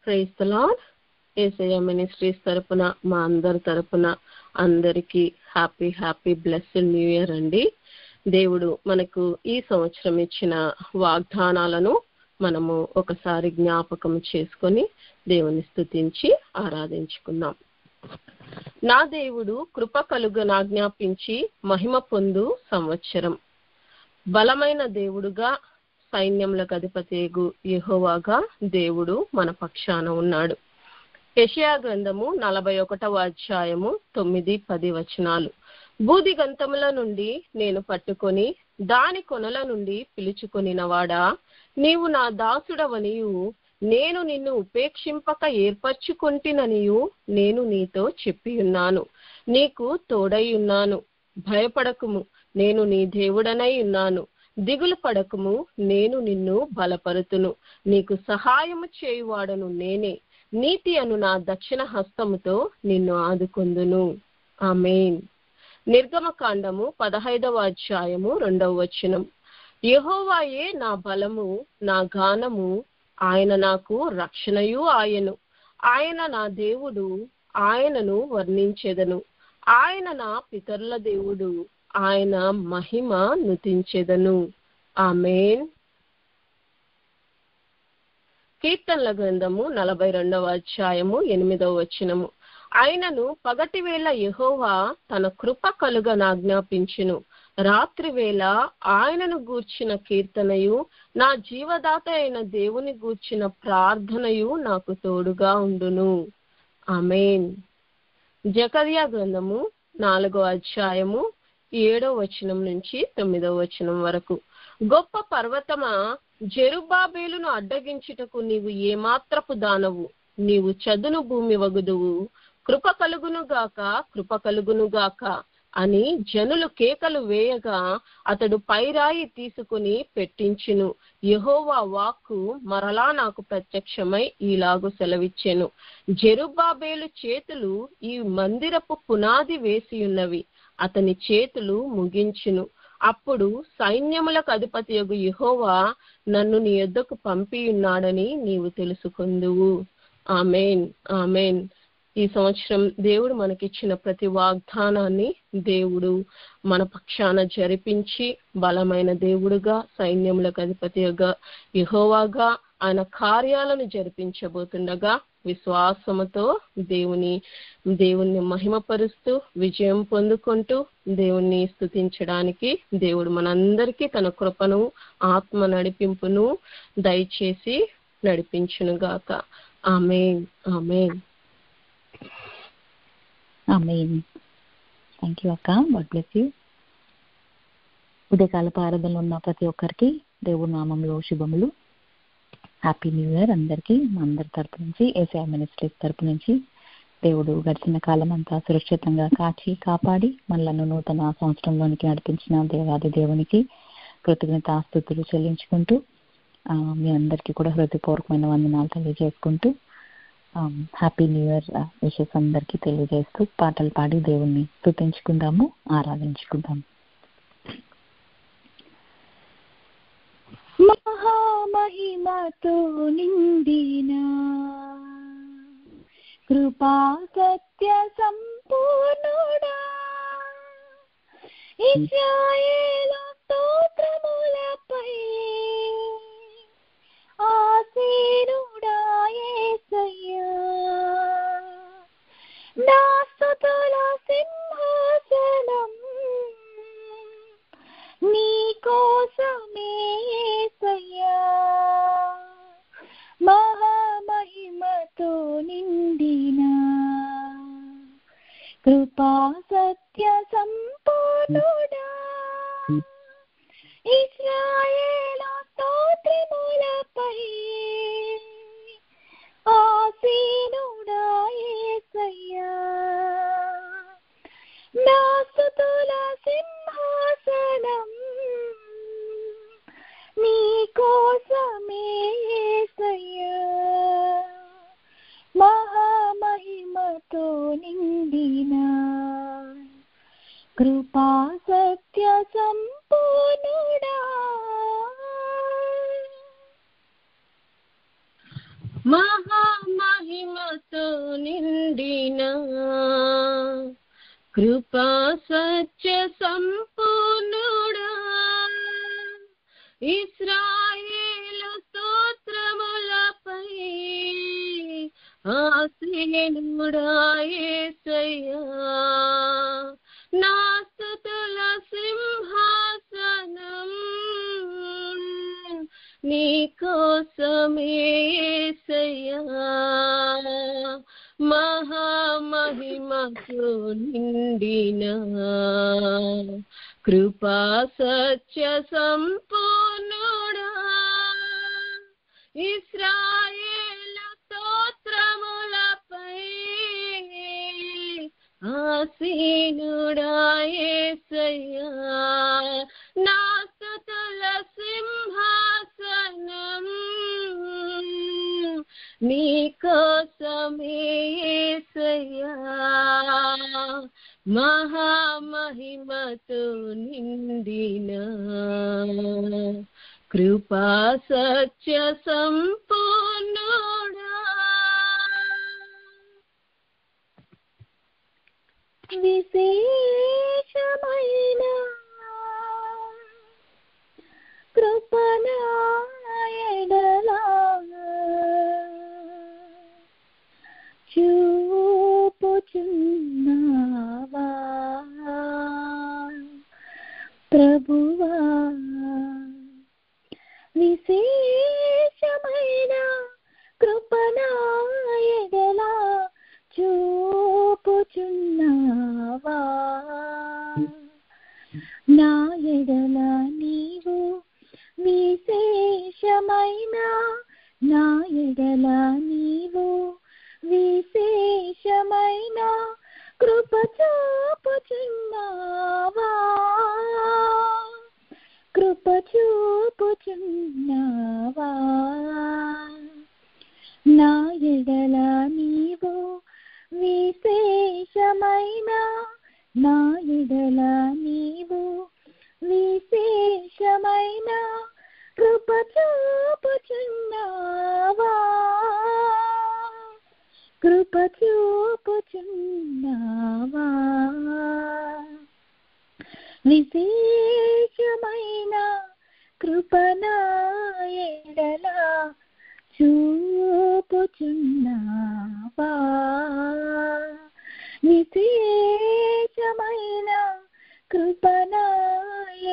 Praise the lord. Yesayya ministries తరపున మా అందరి తరపున అందరికీ హ్యాపీ బ్లెస్డ్ న్యూ ఇయర్ అండి. దేవుడు మనకు ఈ సంవత్సరం ఇచ్చిన వాగ్దానాలను మనము ఒకసారి జ్ఞాపకం చేసుకొని దేవుని స్తుతించి ఆరాధించుకుందాం. నా దేవుడు కృప కలుగనాజ్ఞాపించి మహిమ పొందు సంవత్సరం. బలమైన దేవుడుగా సైన్యములకు అధిపతియగు యెహోవాగా దేవుడు మన పక్షాన ఉన్నాడు. యెషయా గ్రంథము 41వ అధ్యాయము 9-10 వచనాలు. బూదిగంతముల నుండి నేను పట్టుకొని దాని కొనల నుండి పిలుచుకొనినవాడా, నీవు నా దాసుడవనియు నేను నిన్ను ఉపేక్షింపక ఏర్పరచుకొంటిననియు నేను నీతో చెప్పియున్నాను. నీకు తోడై ఉన్నాను, భయపడకుము, నేను నీ దేవుడనై ఉన్నాను. దిగులు పడకుము, నేను నిన్ను బలపరుతును. నీకు సహాయము చేయువాడను నేనే. నీతి అను నా దక్షిణ హస్తముతో నిన్ను ఆదుకొందును. ఆమేన్. నిర్గమకాండము 15వ అధ్యాయము 2వ వచనం. యెహోవాయే నా బలము, నా గానము, ఆయన నాకు రక్షణయు ఆయను. ఆయన నా దేవుడు, ఆయనను వర్ణించెదను. ఆయన నా పితరుల దేవుడు, ఆయన మహిమ నుతించెదను. ఆమేన్. కీర్తనల గ్రంథము 42వ అధ్యాయము 8వ వచనము. ఆయనను పగటి వేళ యెహోవా తన కృప కలుగనాజ్ఞాపించును. రాత్రి వేళ ఆయనను గూర్చిన కీర్తనయు, నా జీవదాత అయిన దేవుని గూర్చిన ప్రార్థనయు నాకు తోడుగా ఉండును. ఆమేన్. జకర్యా గ్రంథము 4వ అధ్యాయము 7వ వచనం నుంచి 9వ వచనం వరకు. గొప్ప పర్వతమా, జెరుబ్బాబేలును అడ్డగించుటకు నీవు ఏమాత్రపు దానవు? నీవు చదును భూమి వగుదువు. కృప కలుగునుగాక, కృప కలుగునుగాక అని జనులు కేకలు వేయగా అతడు పైరాయి తీసుకుని పెట్టించును. యెహోవా వాక్కు మరలా నాకు ప్రత్యక్షమై ఈలాగు సెలవిచ్చెను. జెరుబ్బాబేలు చేతులు ఈ మందిరపు పునాది వేసియున్నవి, అతని చేతులు ముగించును. అప్పుడు సైన్యములకు అధిపతియగు యెహోవా నన్ను నీ యొద్దకు పంపియున్నాడని నీవు తెలుసుకొందువు. ఆమేన్, ఆమేన్. ఈ సంవత్సరం దేవుడు మనకిచ్చిన ప్రతి వాగ్దానాన్ని దేవుడు మన పక్షాన జరిపించి బలమైన దేవుడుగా, సైన్యములకు అధిపతిగా యెహోవాగా ఆయన కార్యాలను జరిపించబోతుండగా విశ్వాసముతో దేవుణ్ణి మహిమపరుస్తూ విజయం పొందుకుంటూ దేవుణ్ణి స్తుతించడానికి దేవుడు మనందరికీ తన కృపను, ఆత్మ నడిపింపును దయచేసి నడిపించునుగాక. ఆమేన్, ఆమేన్. ఆమేన్. థ్యాంక్ యూ అక్క. God bless you. ఉదయకాలపు ఆరాధనలో ఉన్న ప్రతి ఒక్కరికి దేవుడి నామంలో శుభములు. హ్యాపీ న్యూ ఇయర్ అందరికీ. మా అందరి తరపు నుంచి, యేసయ్య మినిస్ట్రీస్ తరపు నుంచి దేవుడు గడిచిన కాలం అంతా సురక్షితంగా కాచి కాపాడి మనలను నూతన సంవత్సరంలోనికి నడిపించిన దేవాది దేవునికి కృతజ్ఞతాస్తుతులు చెల్లించుకుంటూ మీ అందరికీ కూడా హృదయపూర్వకమైన వందనాలు తెలియజేసుకుంటూ హ్యాపీ న్యూ ఇయర్ విషెస్ అందరికీ తెలియజేస్తూ పాటలు పాడి దేవుణ్ణి స్తుతించుకుందాము, ఆరాధించుకుందాము. మహామహిమతో నిండిన కృపా సత్య సంపూర్ణుడా, ఇశ్రాయేలు స్తోత్రములపై ఆసీనుడా యేసయ్యా, నా స్తుతుల సింహాసనం నీ కోసమే యేసయ్యా. మహామహిమతో నిండిన కృపా సత్య సంపూర్ణుడా, ఇశ్రాయేలు మహామహిమతో నిండిన కృపా సత్య సంపూర్ణుడా ఇశ్రాయేలు స్తోత్రములపై ఆసీనుడా యేసయ్యా నా స్తుతుల సింహాసనం నీ కోసమే యేసయ్యా మహామహిమతో నిండిన కృపా సత్య సంపూర్ణుడా ఇశ్రాయేలు స్తోత్రములపై ఆసీనుడా యేసయ్యా నా స్తుతుల సింహాసనం నీ కోసమే యేసయ్యా మహామహిమతో నిండిన కృపా సత్య సంపూర్ణుడా విశేషమైన కృపణా ఎడలా చూపుచున్నావా ప్రభువా విశేషమైన కృపణా ఎడలా చూపుచున్నావా నా ఎడల నీవు విశేషమైన నా ఎడల నీవు విశేషమైన కృప చూపుచున్నావా కృప చూపుచున్నావా నా ఎడల నీవు విశేషమైన నా ఎడల నీవు విశేషమైన కృప చూపుచున్నావా కృప చూపుచున్నావా విశేషమైన కృపణా ఎడల చూపుచున్నావా విశేషమైన కృపణా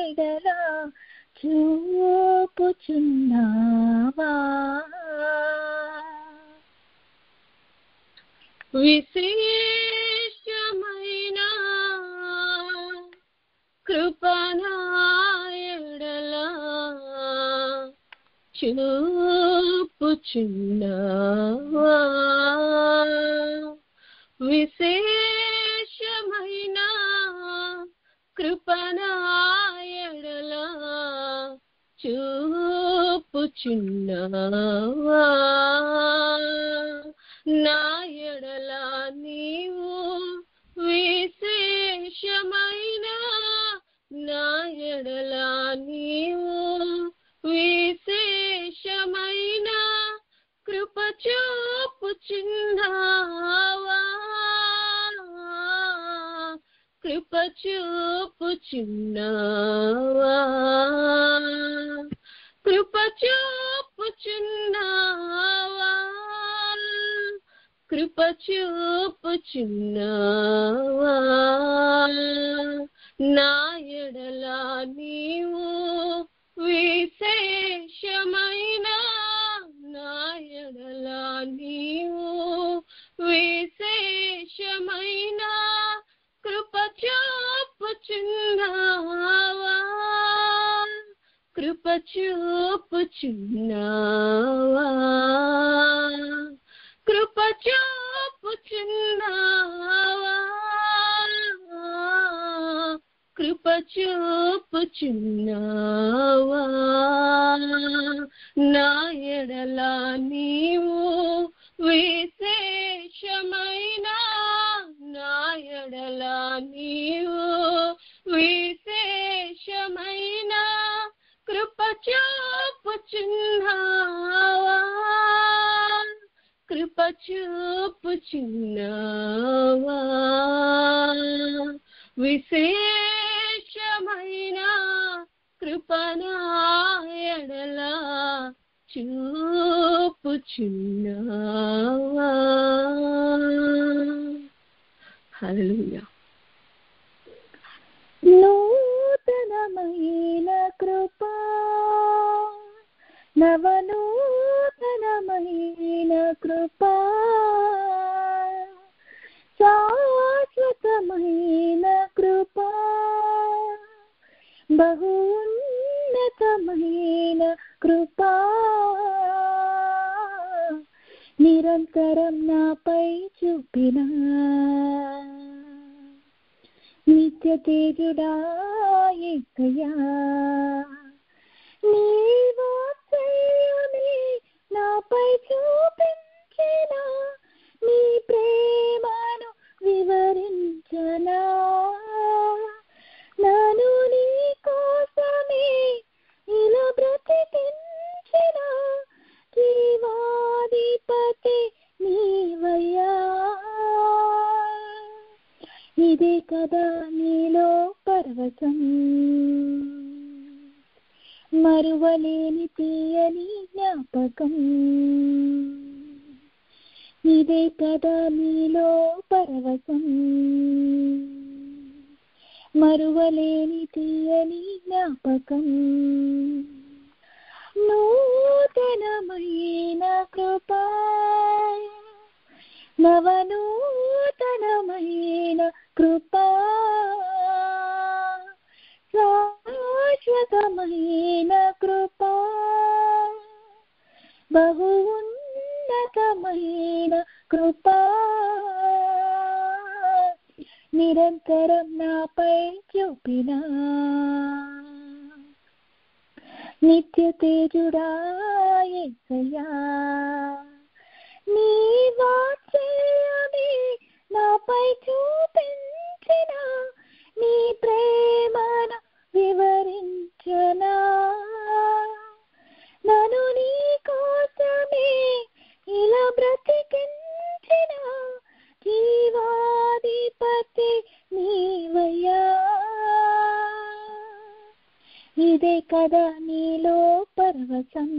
ఎడల చూపుచున్నావా విశేషమైన కృపణా ఎడల చూపుచున్నావా విశేషమైన కృపణా ఎడల చూపుచున్నావా నా ఎడల నీవు విశేషమైన నా ఎడల నీవు విశేషమైన కృప చూపుచున్నావా కృప చూపుచున్నావా కృప చూపుచున్నావా కృప చూపుచున్నావా నా ఎడల నీవు విశేషమైన నా ఎడల నీవు విశేషమైన కృప చూపుచున్నావా కృప చూపుచున్నావా కృప చూపుచున్నావా కృప చూపుచున్నావా నా ఎడల నీవు విశేషమైన నా ఎడల నీవు విశేషమైన కృప చూపుచున్నావా చూపుచున్నావా విశేషమైన కృపనా ఎడల చూపుచున్నావా. హల్లెలూయా. నూతనమైన కృపా నవనూతనమైన కృపా శాశ్వతమైన కృపా బహు ఉన్నతమైన కృపా నిరంతరం నాపై చూపిన నిత్య తేజుడా యేసయ్యా నీ వాత్సల్యమే నాపై చూపించిన నీ ప్రేమను వివరించనా నన్ను నీ కోసమే ఇలా బ్రతికించిన జీవాధిపతి నీవయ్యా. ఇదే కదా నీలో పరవశం మరువలేని తీయని జ్ఞాపకం. ఇదే కదా నీలో పరవశం మరువలేని తీయని జ్ఞాపకం. నూతనమైన కృపా నవనూతనమైన కృపా శాశ్వతమైన కృపా బహు ఉన్నతమైన కృపా నిరంతరం నాపై చూపిన నిత్య తేజుడా యేసయ్యా నీ వాత్సల్యమే నాపై చూపించిన నీ ప్రేమను వివరించనా నన్ను నీ కోసమే ఇలా బ్రతికించిన జీవాధిపతి నీవయ్యా. ఇదే కదా నీలో పరవశం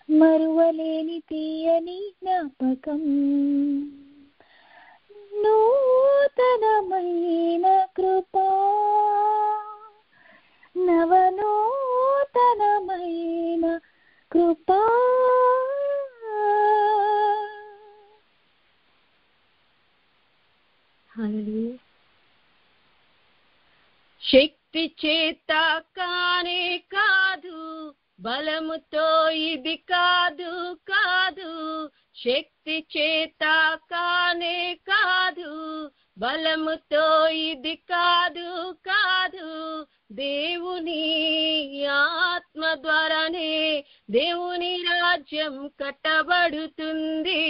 మరువలేని తీయని జ్ఞాపకం. నూతనమైన కృపా నవనూతనమైన కృపా. హల్లెలూయా. శక్తి చేత కానే కాదు బలముతో ఇది కాదు కాదు శక్తి చేత కానే కాదు బలముతో ఇది కాదు కాదు దేవుని ఆత్మ ద్వారానే దేవుని రాజ్యం కట్టబడుతుంది.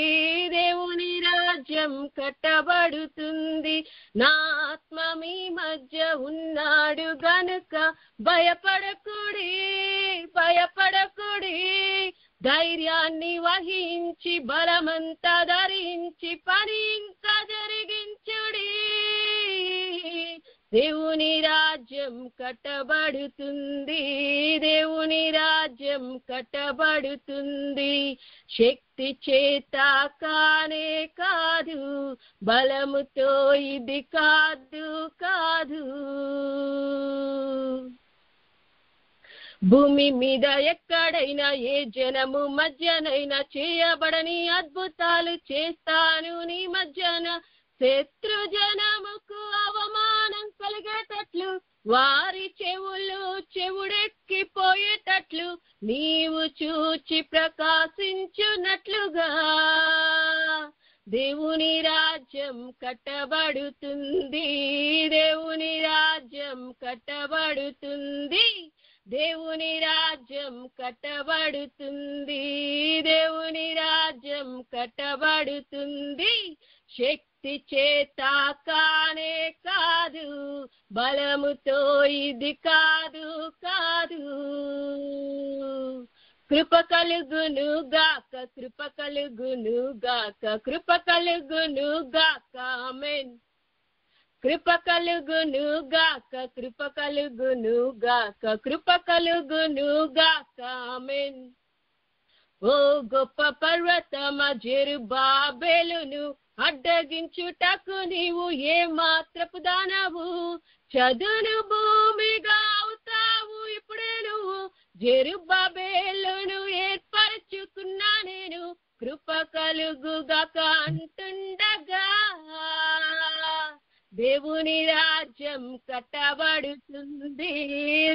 దేవుని రాజ్యం కట్టబడుతుంది. నా ఆత్మ మీ మధ్య ఉన్నాడు గనుక భయపడకుడి భయపడకుడి. ధైర్యాన్ని వహించి బలమంతా ధరించి పని ఇంకా జరిగించుడి. దేవుని రాజ్యం కట్టబడుతుంది. దేవుని రాజ్యం కట్టబడుతుంది. శక్తి చేత కానే కాదు బలముతో ఇది కాదు కాదు. భూమి మీద ఎక్కడైనా ఏ జనము మధ్యనైనా చేయబడని అద్భుతాలు చేస్తాను నీ మధ్యన. శత్రు జనముకు అవమానం కలిగేటట్లు వారి చెవులు చెవుడెక్కిపోయేటట్లు నీవు చూచి ప్రకాశించున్నట్లుగా దేవుని రాజ్యం కట్టబడుతుంది. దేవుని రాజ్యం కట్టబడుతుంది. దేవుని రాజ్యం కట్టబడుతుంది. దేవుని రాజ్యం కట్టబడుతుంది. శక్తి చేత కానే కాదు బలముతో ఇది కాదు కాదు. కృప కలుగును గాక, కృప కలుగును గాక, కృప కలుగును గాక. ఆమేన్. కృప కలుగును గాక, కృప కలుగును గాక, కృప కలుగును గాక. ఆమేన్. ఓ గొప్ప పర్వతమ జెరుబాబెలును అడ్డగించుటకు నీవు ఏ మాత్రపు దానవు, చదును భూమిగా అవుతావు ఇప్పుడే నువ్వు. జెరుబాబెలును ఏర్పరచుకున్నా నేను, కృప కలుగుగాక అంటుండగా దేవుని రాజ్యం కట్టబడుతుంది,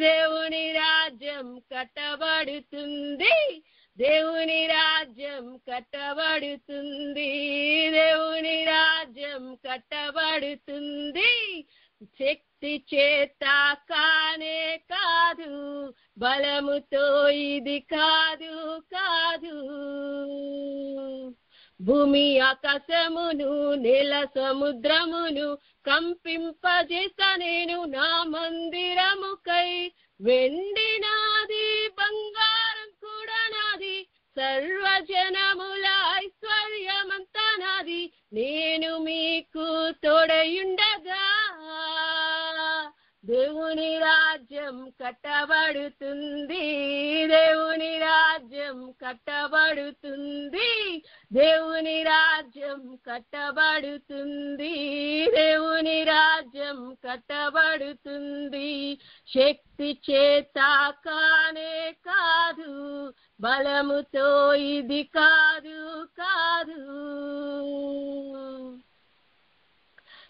దేవుని రాజ్యం కట్టబడుతుంది, దేవుని రాజ్యం కట్టబడుతుంది, దేవుని రాజ్యం కట్టబడుతుంది. శక్తి చేత కానే కాదు, బలముతో ఇది కాదు కాదు. భూమి ఆకాశమును నేల సముద్రమును కంపింపజేస్తా నేను నా మందిరముకై. వెండి నాది, బంగారం కూడా నాది, సర్వజనముల ఐశ్వర్యమంతా నాది. నేను మీకు తోడయుండగా దేవుని రాజ్యం కట్టబడుతుంది, దేవుని రాజ్యం కట్టబడుతుంది, దేవుని రాజ్యం కట్టబడుతుంది, దేవుని రాజ్యం కట్టబడుతుంది. శక్తి చేత కానే కాదు, బలముతో ఇది కాదు కాదు.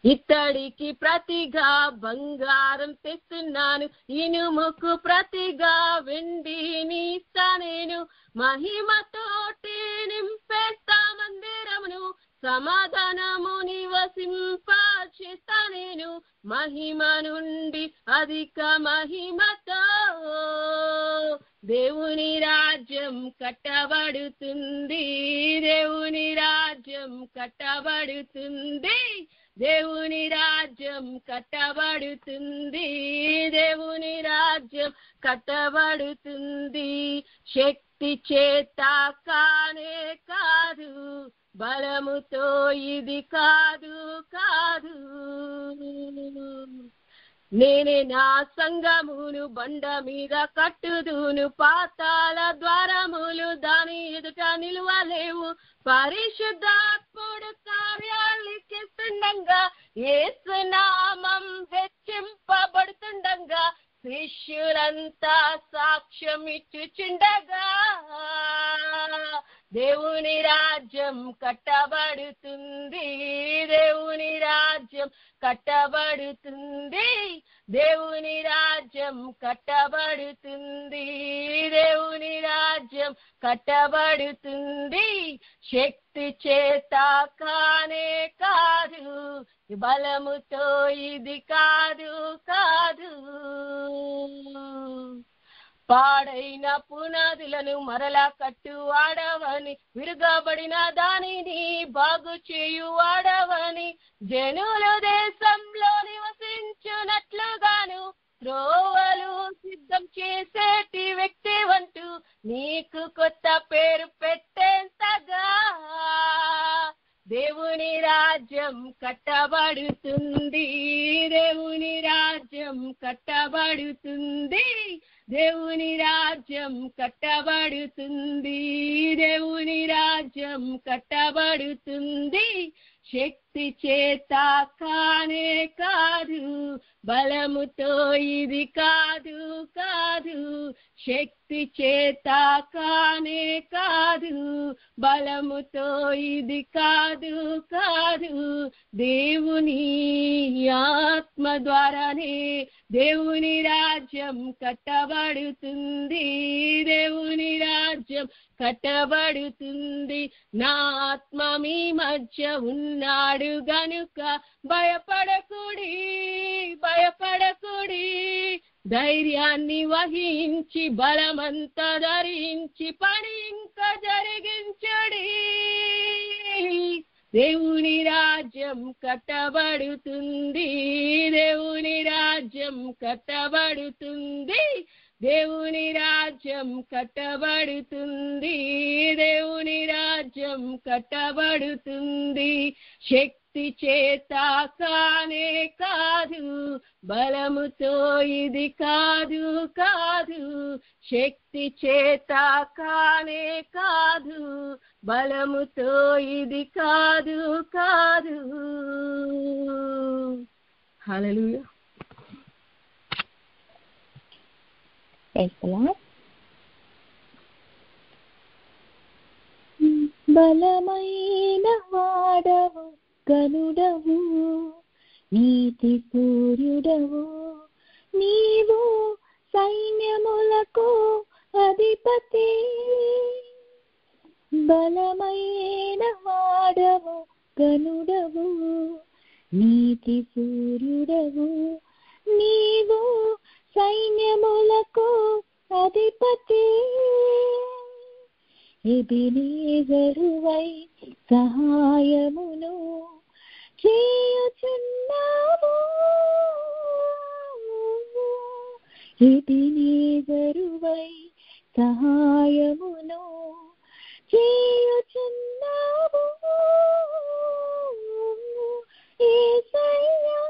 ఇత్తడికి ప్రతిగా బంగారం తెస్తున్నాను, ఇనుముకు ప్రతిగా వెండిని ఇస్తా నేను. మహిమతోటి నింపేస్తా మందిరమును, సమాధానము నివసింపచేస్తా నేను. మహిమ నుండి అధిక మహిమతో దేవుని రాజ్యం కట్టబడుతుంది, దేవుని రాజ్యం కట్టబడుతుంది, దేవుని రాజ్యం కట్టబడుతుంది, దేవుని రాజ్యం కట్టబడుతుంది. శక్తి చేత కానే కాదు, బలముతో ఇది కాదు కాదు. నేనే నా సంగమును బండ మీద కట్టుదును, పాతాళ ద్వారములు దాని ఎదుట నిలువలేవు. పరిశుద్ధాత్ముడు కార్యాలు చేస్తుండగా, యేసు నామం హెచ్చింపబడుతుండగా, శిష్యులంతా సాక్ష్యం ఇచ్చుచుండగా దేవుని రాజ్యం కట్టబడుతుంది, దేవుని రాజ్యం కట్టబడుతుంది, దేవుని రాజ్యం కట్టబడుతుంది, దేవుని రాజ్యం కట్టబడుతుంది. శక్తి చేత కానే కాదు, బలముతో ఇది కాదు కాదు. పాడైన పునాదులను మరలా కట్టువాడవని, విరుగబడిన దానిని బాగు చేయువాడవని, జనులు దేశంలో నివసించునట్లుగాను త్రోవలు సిద్ధం చేసేటి వ్యక్తి వంటూ నీకు కొత్త పేరు పెట్టేంతగా దేవుని రాజ్యం కట్టబడుతుంది, దేవుని రాజ్యం కట్టబడుతుంది, దేవుని రాజ్యం కట్టబడుతుంది, దేవుని రాజ్యం కట్టబడుతుంది. శక్తి చేత కానే కాదు, బలముతో ఇది కాదు కాదు. శక్తి చేత కానే కాదు, బలముతో ఇది కాదు కాదు. దేవుని ఆత్మ ద్వారానే దేవుని రాజ్యం కట్టబడుతుంది, దేవుని రాజ్యం కట్టబడుతుంది. నా ఆత్మ మీ మధ్య ఉన్నాడు గనుక భయపడకుడి భయపడకుడి. ధైర్యాన్ని వహించి బలమంతా ధరించి పని ఇంకా జరిగించడి. దేవుని రాజ్యం కట్టబడుతుంది, దేవుని రాజ్యం కట్టబడుతుంది, దేవుని రాజ్యం కట్టబడుతుంది, దేవుని రాజ్యం కట్టబడుతుంది. శక్తి చేత కానే కాదు, బలముతో ఇది కాదు కాదు. శక్తి చేత కానే కాదు, బలముతో ఇది కాదు కాదు. హల్లెలూయా. బలమైన వాడవు, గనుడవు, నీతి సూర్యుడవు, నీవు సైన్యములకు అధిపతి. బలమైన వాడవు, గనుడవు, నీతి సూర్యుడవు, నీవు సైన్యములకు అధిపతి. ఎబెనేజరువై సహాయమును చేయుచున్నావు, ఎబెనేజరువై సహాయమును చేయుచున్నావు. యేసయ్యా,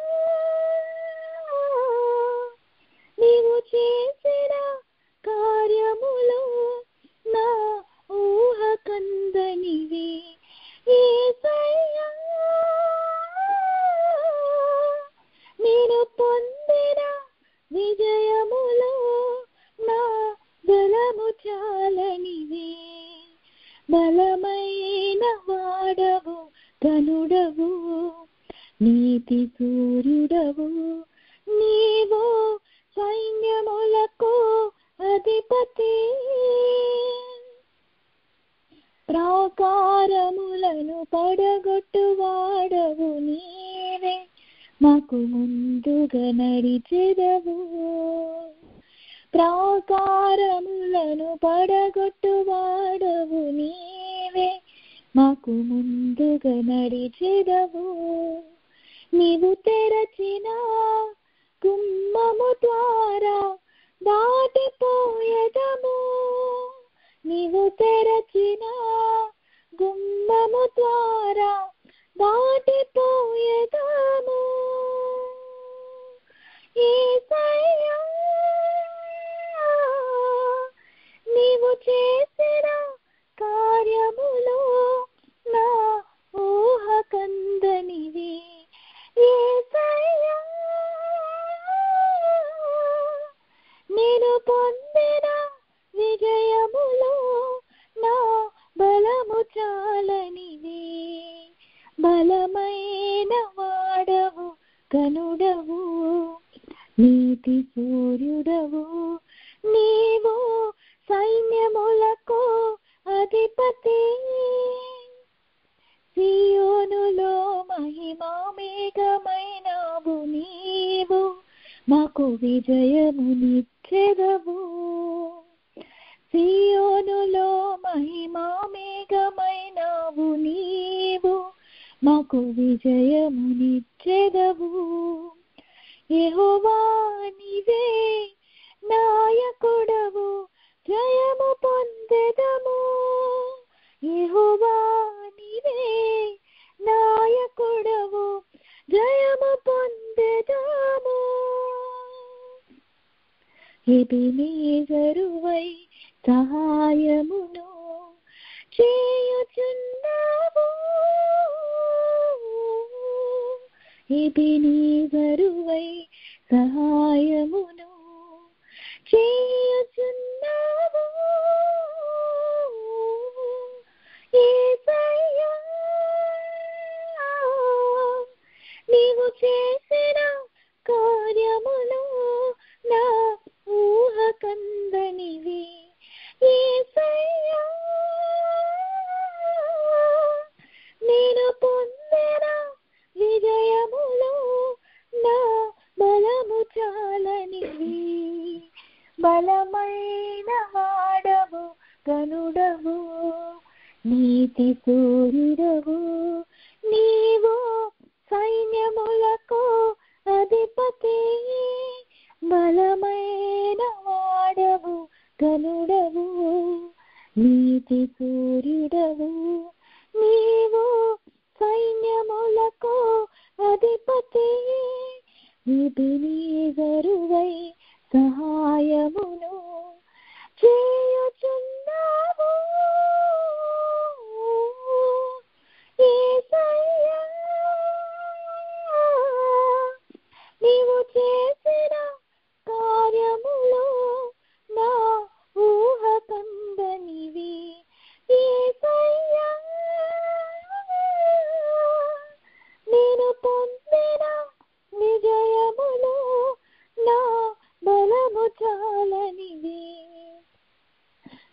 నీవు చేసిన కార్యములు నా ఊహ కందనివి. యేసయ్యా, నేను పొందిన విజయములు నా బలము చాలనివి. బలమైన వాడవు, గనుడవు, నీతి సూర్యుడవు, నీవు సైన్యములకు అధిపతి. ప్రాకారములను పడగొట్టువాడవు నీవే, మాకు ముందుగా నడిచెదవు. ప్రాకారములను పడగొట్టువాడవు నీవే, మాకు ముందుగా నడిచెదవు. నీవు తెరచిన గుమ్మము ద్వారా దాటిపోయేదము, నీవు తెరచిన గుమ్మము ద్వారా దాటిపోయేదము. యేసయ్యా, నీవు చేసిన కార్యములు నా ఊహ కందనివి. యేసయ్యా, నేను పొందిన విజయములు నా బలము చాలనివి. బలమైన వాడవు, గనుడవు, నీతి సూర్యుడవు, నీవు సైన్యములకు అధిపతి. సియోనులో మహిమా మేఘమైనావు నీవు, మాకు విజయమునిచ్చెదవు. సియోనులో మహిమా మేఘమైనావు నీవు, మాకు విజయమునిచ్చెదవు. యెహోవా నీవే నాయకుడవు, జయము పొందెదము. యెహోవా నీవే నాయకుడవు, జయము పొందెదము. ఎబెనేజరువై సహాయమును చేయుచున్నావు, ఎబెనేజరువై సహాయమును చేయుచున్నావు. యేసయ్యా, నీవు చేసిన కార్యములు నా ఊహ కందనివి. యేసయ్యా, నేను పొందిన విజయములు నా బలము చాలనివి. బలమైన వాడవు, గనుడవు, నీతి సూర్యుడవు, నీవు సైన్యములకు అధిపతి. బలమైన వాడవు, వాడవు ఘనుడవు నీతి సూర్యుడవు నీవు సైన్యములకు అధిపతి ఎబెనేజరువై సహాయమును చేయుచున్నావు యేసయ్యా నీవు చేసిన కార్యములో నా ఊహ కందనివి యేసయ్యా నేను పొందిన విజయములో నా బలము చాలనివి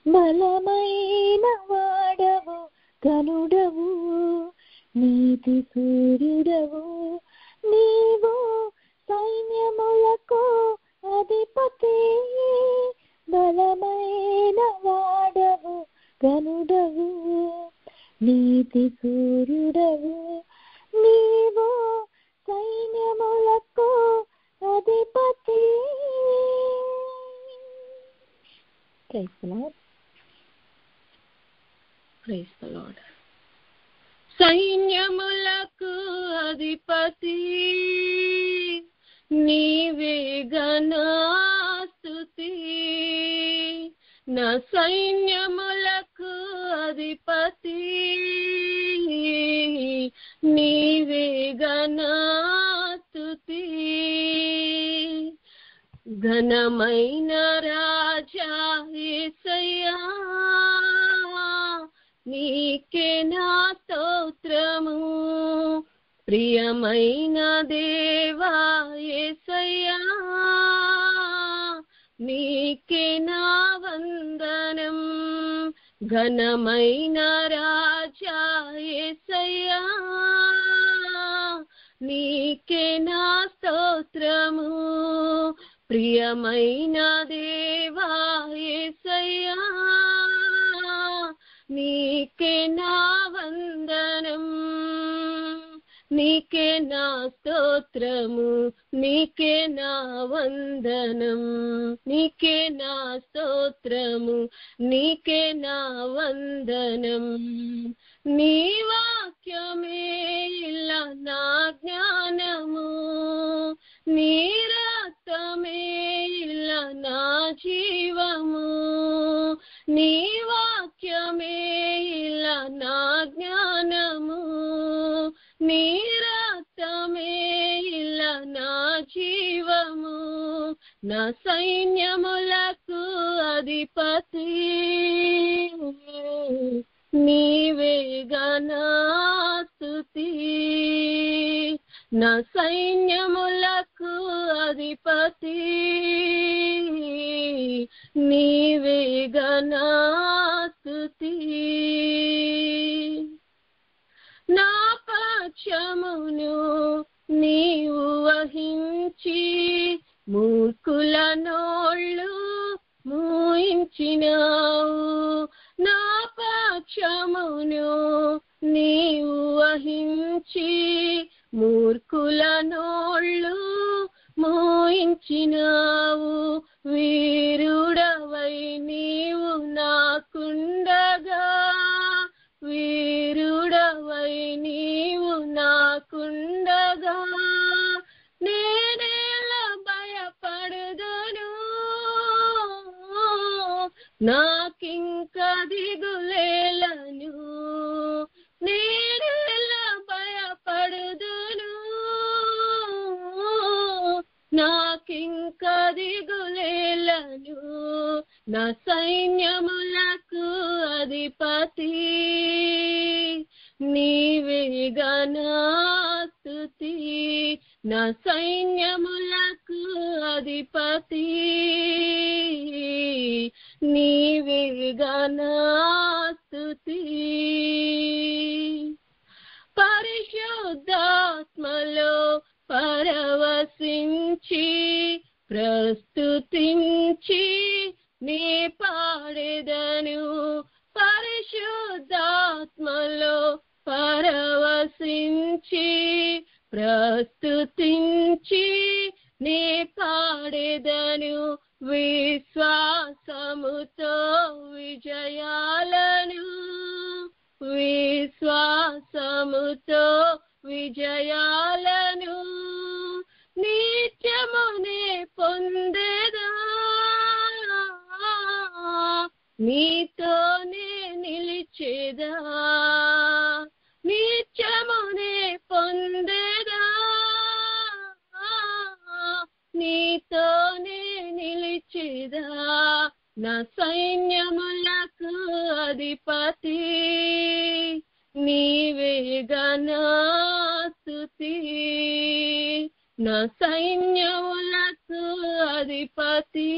బలమైన వాడవు ఘనుడవు నీతి సూర్యుడవు నీవు సైన్యములకు అధిపతి బలమైన వాడవు ఘనుడవు నీతి సూర్యుడవు నీవు సైన్యములకు అధిపతి. Praise the lord. Praise the lord. సైన్యములకు అధిపతి నీవే ఘనస్తుతి నా సైన్యములకు అధిపతి నీవే ఘనస్తుతి ఘనమైన రాజా యేసయ్యా నీకే నా స్తోత్రము ప్రియమైన దేవా యేసయ్యా నీకే నా వందనం ఘనమైన రాజా యేసయ్యా నీకే నా స్తోత్రము ప్రియమైన దేవా యేసయ్యా నీకే నా వందనం నీకే నా స్తోత్రము నీకే నా వందనం నీకే నా స్తోత్రము నీకే నా వందనం నీ వాక్యమే ఇలా నా జ్ఞానము నీ రక్తమే ఇలా నా జీవము నీ వాక్యమే ఇలా నా జ్ఞానము నీ రక్తమే ఇలా నా జీవము నా సైన్యములకు అధిపతి నీవే ఘనస్తుతి నా సైన్యములకు అధిపతి నీవే ఘనస్తుతి నా పక్షమును నీవు వహించి మూర్ఖుల నోళ్ళు మూయించినావు నా పక్షమును నీవు వహించి మూర్ఖుల నోళ్ళు మోయించినావు వీరుడవై నీవు నాకుండగా వీరుడవై నీవు నాకుండగా నేనేలా భయపడదును నాకింక దిగులేలను నేనేలా భయపడదును నాకింక దిగులేలను నా సైన్యములకు అధిపతి నీవే ఘనస్తుతి నా సైన్యములకు అధిపతి నీవే ఘనస్తుతి పరిశుద్ధాత్మలో పరవశించి ప్రస్తుతించి నీ పాడెదను పరిశుద్ధాత్మలో పరవశించి ప్రస్తుతించి నీ పాడెదను విశ్వాసముతో విశ్వాసముతో విజయాలను నిత్యమునే పొందేదా, నీతోనే నిలిచేదా, నిత్యమునే పొందేదా, నీతోనే నిలిచేదా. నా సైన్యములకు అధిపతి నీవేగా నా స్తుతి, నా సైన్యములకు అధిపతి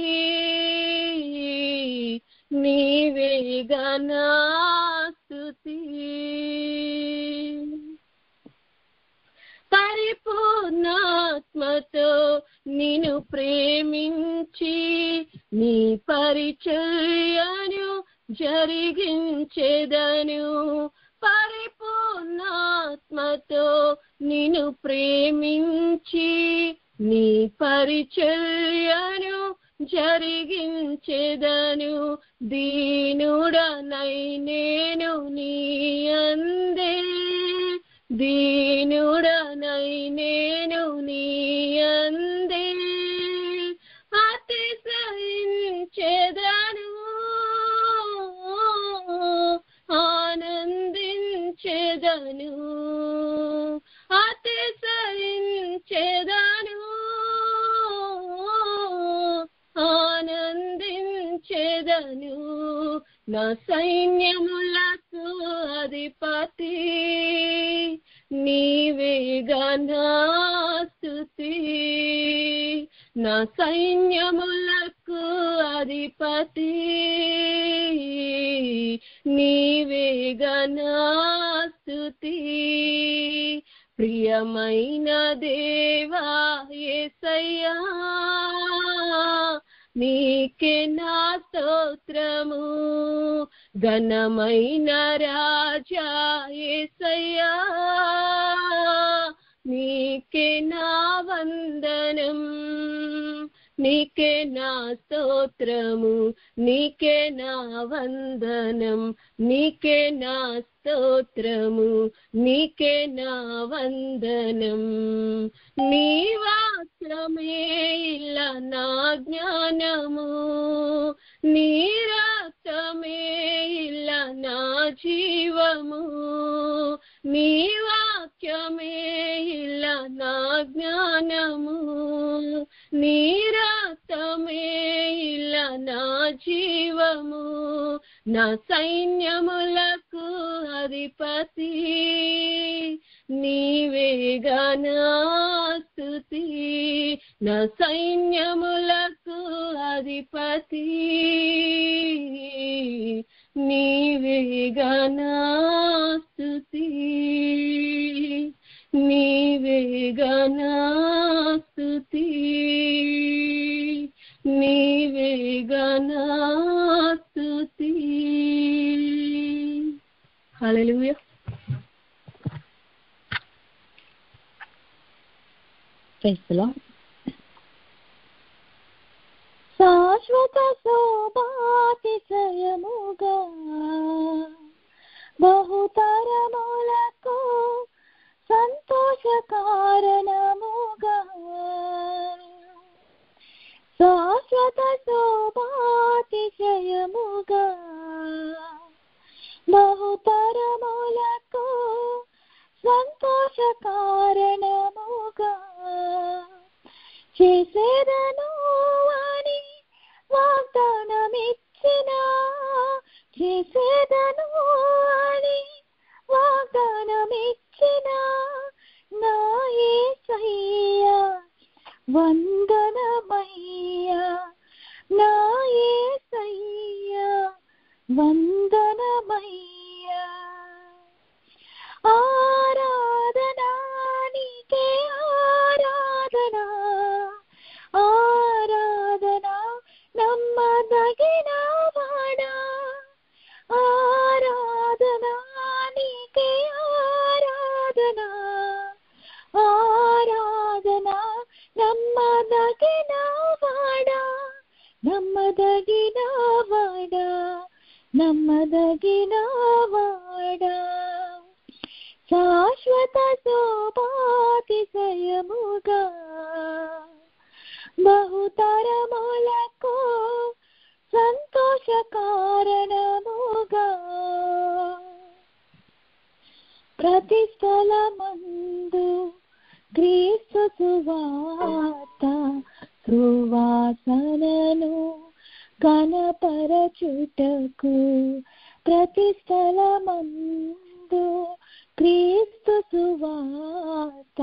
నీవేగా నా స్తుతి. పరిపూర్ణాత్మతో నిన్ను ప్రేమించి నీ పరిచర్యను జరిగించెదను. పరిపూర్ణాత్మతో నిన్ను ప్రేమించి నీ పరిచర్యను జరిగించెదను. దీనుడనై నేను నీ అందే, దీనుడనై నేను నీ అందే అతిశయించెదను, ఆనందించెదను, అతిశయించెదను, ఆనందించెదను. నా సైన్యములకు అధిపతి నీవేగా నా స్తుతి, నా సైన్యములకు అధిపతి నీవేగా నా స్తుతి. ప్రియమైన దేవా యేసయ్యా, నీకే నా స్తోత్రము. ఘనమైన రాజా యేసయ్యా, నీకే నా వందనం, నీకే నా స్తోత్రము, నీకే నా వందనం, నీకే నా స్తోత్రము, నీకే నా వందనం. నీ వాక్యమే ఇలా నా జ్ఞానము, నీ రక్తమే ఇలా నా జీవము, నీ వాక్యమే ఇలా నా జ్ఞానము, నీ రక్తమే ఇలా నా జీవము. నా సైన్యములకు అధిపతి నీవేగా నా స్తుతి, నా సైన్యములకు అధిపతి నీవేగా నా స్తుతి, నీవేగా నా స్తుతి, నీవేగా నా స్తుతి. హల్లెలూయా. Praise the lord. శాశ్వత శోభాతిశయముగా బహుతరములకు సంతోష కారణముగా, శాశ్వత శోభాతిశయముగా బహుతరములకు సంతోష కారణముగా చేసేదను అని వాగ్దానమిచ్చిన, చేసేదను అని వాగ్దానమిచ్చిన నా యేసయ్యా వందనమయ్యా, నా యేసయ్యా వందనమయ్యా. ఆరాధనా నీకే ఆరాధనా, ఆరాధనా నమ్మదగిన వాడా, ఆరాధనా శాశ్వత శోభాతిశయముగా బహుతరములకు సంతోష కారణముగా ప్రతి స్థలమందు క్రీస్తు సువార్త సువాసనను కనపరచుటకు ప్రతి స్థలమందు క్రీస్తు సువార్త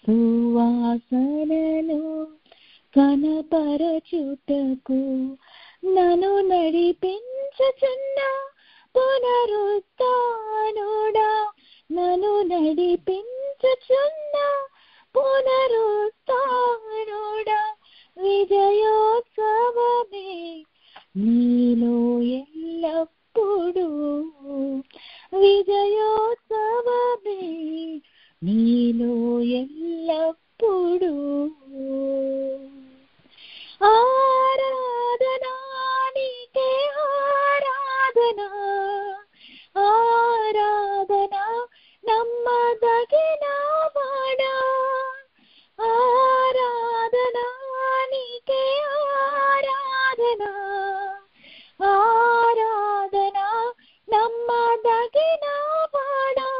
సువాసనను కనపరచుటకు నన్ను నడిపించుచున్న పునరుత్థానుడా నన్ను నడిపించుచున్న పునరుత్థానుడా విజయోత్సవమే నీలో ఎల్లప్పుడూ విజయోత్సవమే నీలో ఎల్లప్పుడూ ఆరాధనా నీకే ఆరాధనా ఆరాధనా నమ్మదగిన వాడా ఆరాధనా నీకే ఆరాధనా ఆరాధనా నమ్మదగిన వాడా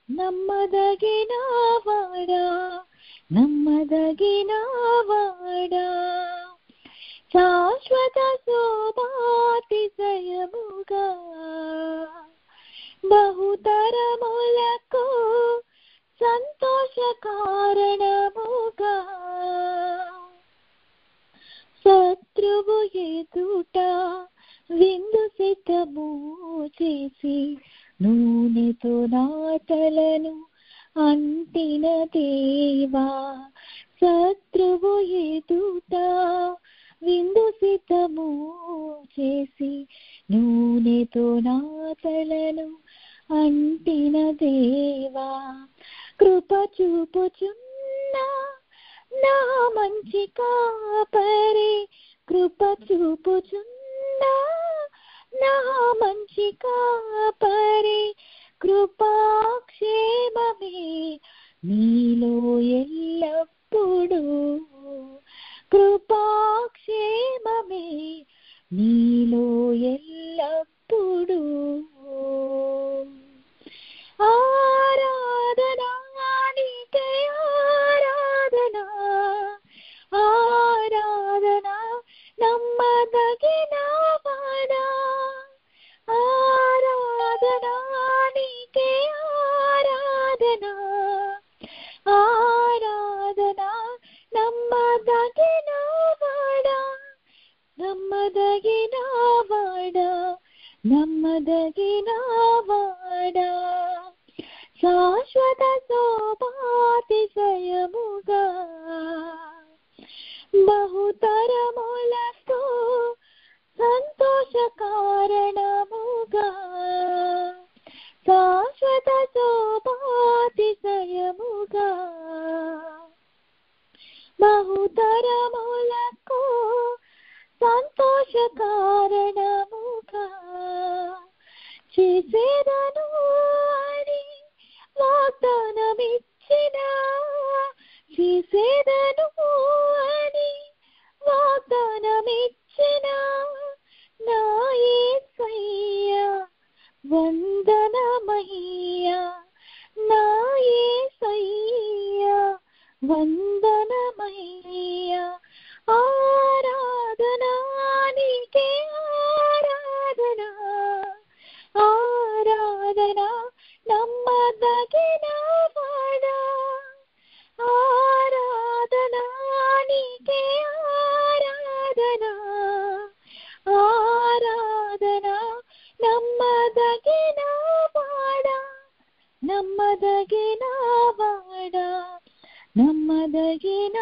నమ్మదగిన వాడా నమ్మదగిన వాడా శాశ్వత శోభాతిశయముగా బహుతరములకు సంతోష కారణముగా శత్రువు ఎదుట విందు సిద్ధము చేసి నూనెతో నాటలను అంటిన దేవా శత్రువు ఎదుట విందు సిద్ధము చేసి నూనెతో నాటలను అంటిన దేవా కృప చూపుచున్న నా మంచి కాపరి కృప చూపుచున్న నా మంచి కాపరి కృపాక్షేమమే నీలో ఎల్లప్పుడూ కృపాక్షేమమే నీలో ఎల్లప్పుడూ ఆరాధనా నీకే ఆరాధనా ఆరాధనా నమ్మదగిన వాడా ఆరాధనా నీకే ఆరాధనా ఆరాధనా నమ్మదగిన వాడా నమ్మదగిన వాడా నమ్మదగిన వాడా శాశ్వత శోభాతిశయముగా బహుతరములకు సంతోష కారణముగా శాశ్వత శోభాతిశయముగా బహుతరములకు సంతోష కారణముగా చేసేదను అని వాగ్దానమిచ్చిన చేసేదను అని వాగ్దానమిచ్చిన నా యేసయ్యా వందనమయ్యా నా యేసయ్యా వందనమయ్యా ఆరాధనా నీకే ఆరాధనా ఆరాధనా నమ్మదగిన వాడా ఆరాధనా నీకే ఆరాధనా ఆరాధనా నమ్మదగిన వాడా నమ్మదగిన వాడా నమ్మదగిన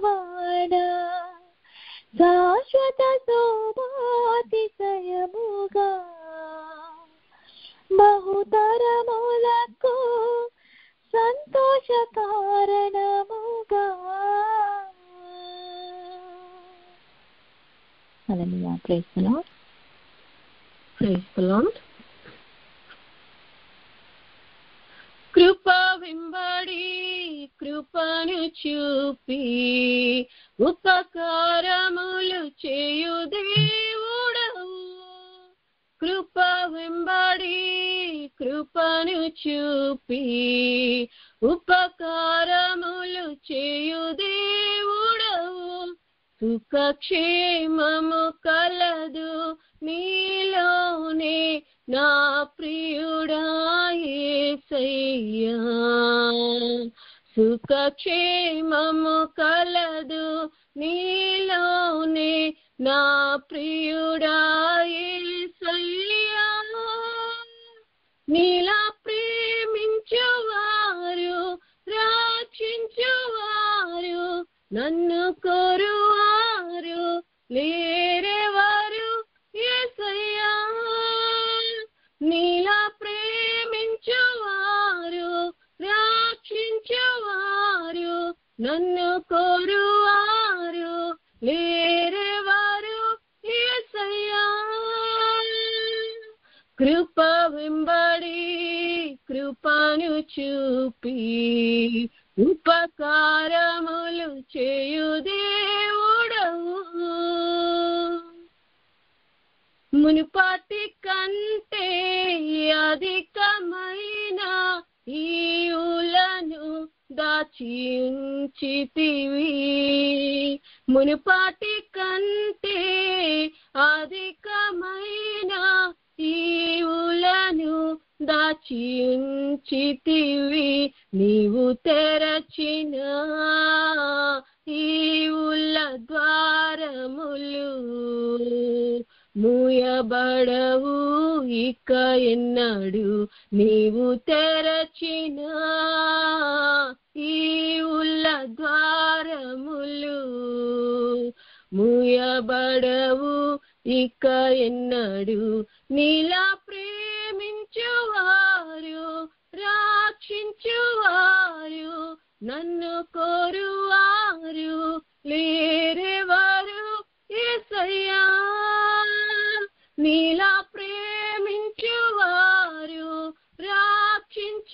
వాడా శాశ్వత శోభాతిశయముగా బహుతరములకు సంతోష కారణముగా. Hallelujah. Praise the lord. Praise the lord. కృపను చూపి ఉపకారములు చేయు దేవుడవు. కృప వెంబడి కృపను చూపి ఉపకారములు చేయు దేవుడవు. సుఖక్షేమము కలదు నీలోనే నా ప్రియుడా యేసయ్యా. సుఖక్షేమము కలదు నీలోనే నా ప్రియుడా యేసయ్యా. నీలా ప్రేమించువారు రక్షించువారు నన్ను కోరువారు లేరెవరు యేసయ్యా. నీలా ప్రేమించువారు రక్షించువారు నన్ను కోరువారు లేరెవరు యేసయ్యా. కృప వెంబడి కృపను చూపి ఉపకారములు చేయు దేవుడవు. మునుపటి కంటే అధికమైన ఈవులను దాచి ఉంచితివి. మునుపటి కంటే అధికమైన ఈవులను దాచి ఉంచితివి. నీవు తెరచిన ఈవుల ద్వారములు మూయబడవు ఇక ఎన్నడు. నీవు తెరచిన ఈవుల ద్వారములు మూయబడవు ఇక ఎన్నడు. నీలా ప్రేమించువారు రక్షించువారు నన్ను కోరువారు లేరెవరు యేసయ్యా. నీలా ప్రేమించువారు రక్షించువారు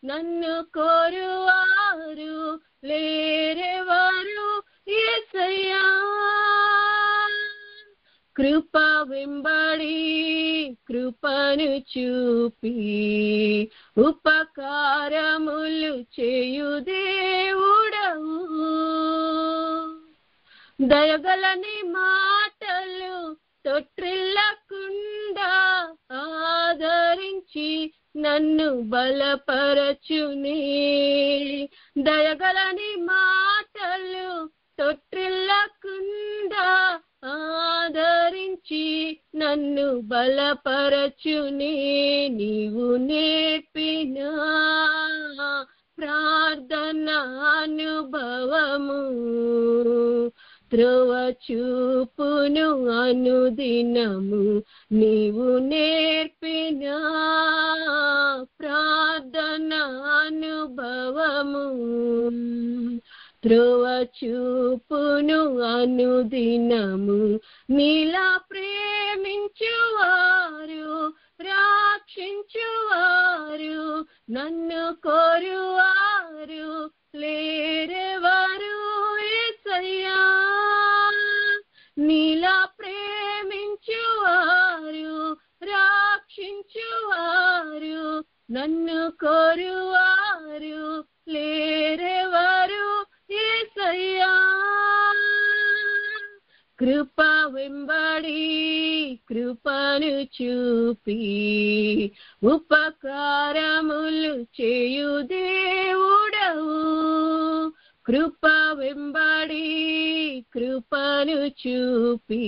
నన్ను కోరువారు లేరెవరు యేసయ్యా. కృప వెంబడి కృపను చూపి ఉపకారములు చేయు దేవుడవు. దయగలని మాటలు తొట్టిల్లకుండా ఆదరించి నన్ను బలపరచునే. దయగలని మాటలు తొట్టిల్లకుండా ఆదరించి నన్ను బలపరచునే. నీవు నేర్పిన ప్రార్థన అనుభవము త్రోవ చూపును అనుదినము. నీవు నేర్పిన ప్రార్థన అనుభవము త్రోవ చూపును అనుదినము. నీలా ప్రేమించువారు రక్షించువారు నన్ను కోరువారు లేరెవరు యేసయ్యా. నీలా ప్రేమించువారు రక్షించువారు నన్ను కోరువారు లేరెవరు యేసయ్యా. కృప వెంబడి కృపను చూపి ఉపకారములు చేయు దేవుడవు. కృప వెంబడి కృపను చూపి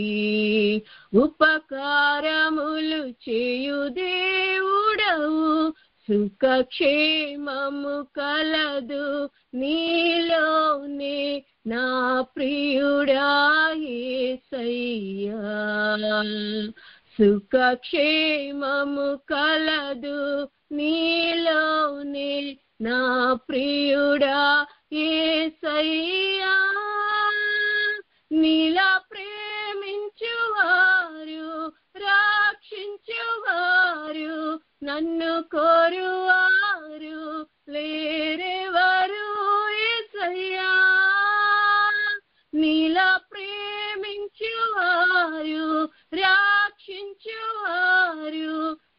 ఉపకారములు చేయు దేవుడవు. సుఖక్షేమము కలదు నీలోనే నా ప్రియుడా యేసయ్యా. సుఖక్షేమము కలదు నీలోనే నా ప్రియుడా యేసయ్యా. నీలా ప్రేమించువారు రక్షించువారు నన్ను కోరువారు లేరెవరు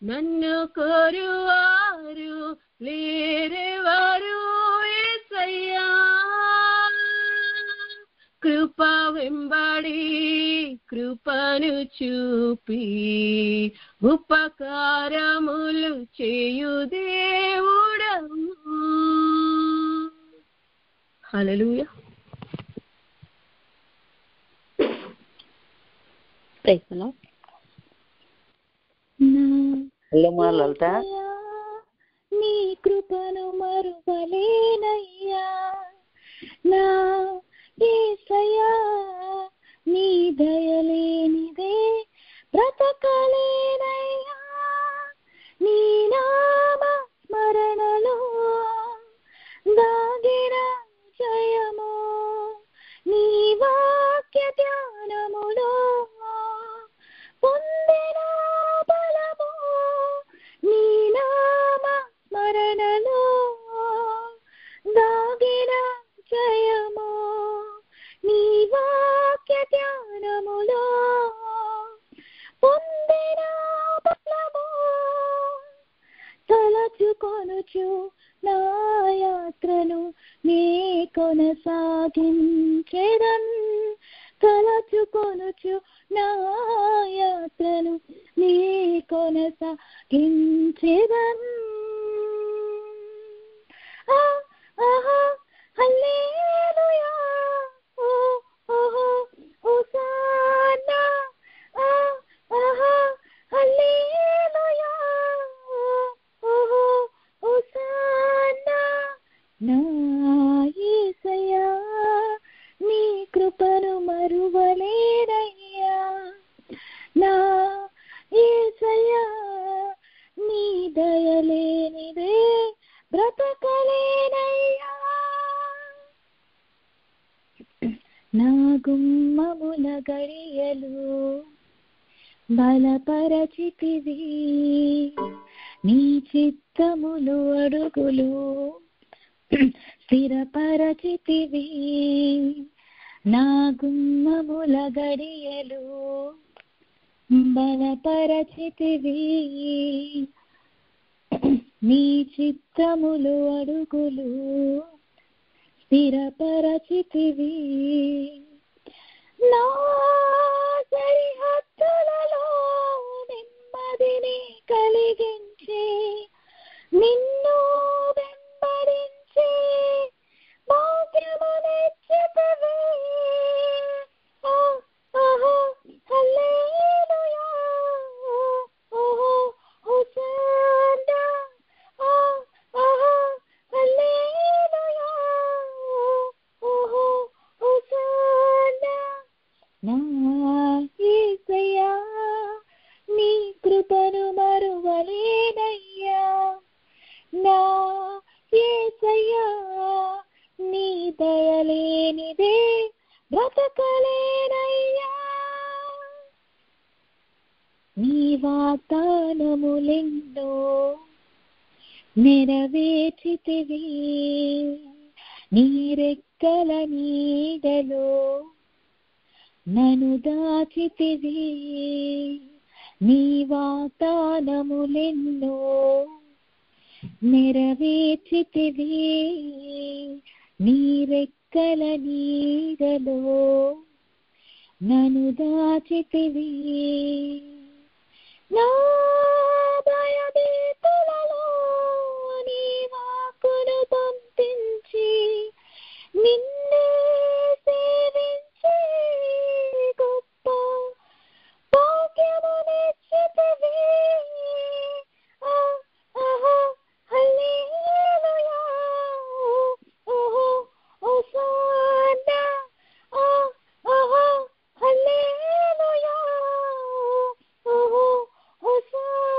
నన్ను కోరువారు లేరెవరు యేసయ్యా. కృప వెంబడి కృపను చూపి ఉపకారములు చేయు దేవుడవు. హల్లెలూయా. Praise the lord. లలిత, నీ కృపను మరువలేనయ్యా నా యేసయ్యా, నీ దయలేనిదే బ్రతకలేనయ్యా. నీ నామ స్మరణలో దాగిన జయము, నీ వాక్య ధ్యానములో పొందిన బలము, నీ నామ స్మరణలో దాగిన జయము, నీ వాక్య ధ్యానములో పొందిన బలము. తలచుకొనుచు నా యాత్రను నే కొనసాగించెదన్, తలచుకొనుచు నా యాత్రను నీ కొనసాగించెదన్. హల్లెలూయా, హోసానా, హల్లెలూయా, హోసానా. నా యేసయ్యా, నీ కృపను మరువలేనయ్యా నా యేసయ్యా, నీ దయలేనిదే బ్రతకలేనయ్యా. నా గుమ్మముల గడియలు బలపరచితివి, నీ చిత్తములు అడుగులు స్థిరపరచితివి. నా గుమ్మముల గడియలు బలపరచితివి, నీ చిత్తములు అడుగులు స్థిరపరచితివి. నా సరిహద్దులలో నెమ్మదిని కలిగించి నిన్ను వెంబడించి భాగ్యమునిచ్చితివి. హల్లెలూయా, హోసానా, హల్లెలూయా, హోసానా. నా యేసయ్యా, నీ కృపను మరువలేనయ్యా నా యేసయ్యా, నీ దయలేనిదే బ్రతకలేనయ్యా. నీ వాగ్దానములెన్నో నెరవేర్చితివి, నీ రెక్కల నీడలో నన్ను దాచితివి. నీ వాగ్దానములెన్నో నెరవేర్చితివి, నీ రెక్కల నీడలో నన్ను దాచితివి. నా భయభీతులలో నీ వాక్కును పంపించి నిన్నే సేవించి గొప్ప భాగ్యమునిచ్చితివి. హల్లెలూయా, హోసానా, హల్లెలూయా, హోసానా.